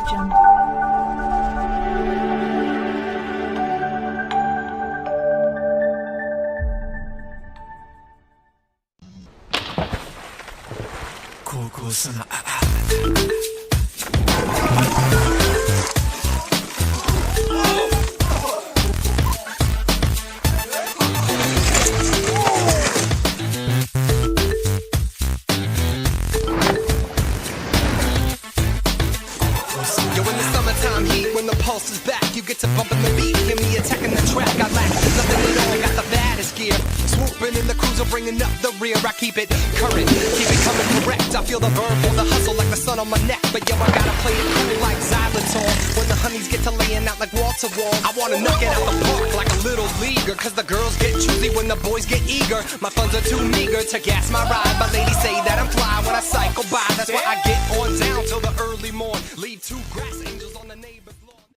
고고스나 Yo, in the summertime heat, when the pulse is back, you get to bumping the beat, hear me attacking the track. I lack nothing at all, got the baddest gear. Swooping in the cruiser, bringing up the rear. I keep it current, keep it coming correct. I feel the verb for the hustle like the sun on my neck. But yo, I gotta play it cool like xylitol. When the honeys get to laying out like wall to wall, I wanna knock it out the park like a little leaguer. Cause the girls get choosy when the boys get eager. My funds are too meager to gas my ride. My ladies say that I'm fly when I cycle by. That's why I get on down till the early morn. Leave two grass angels on the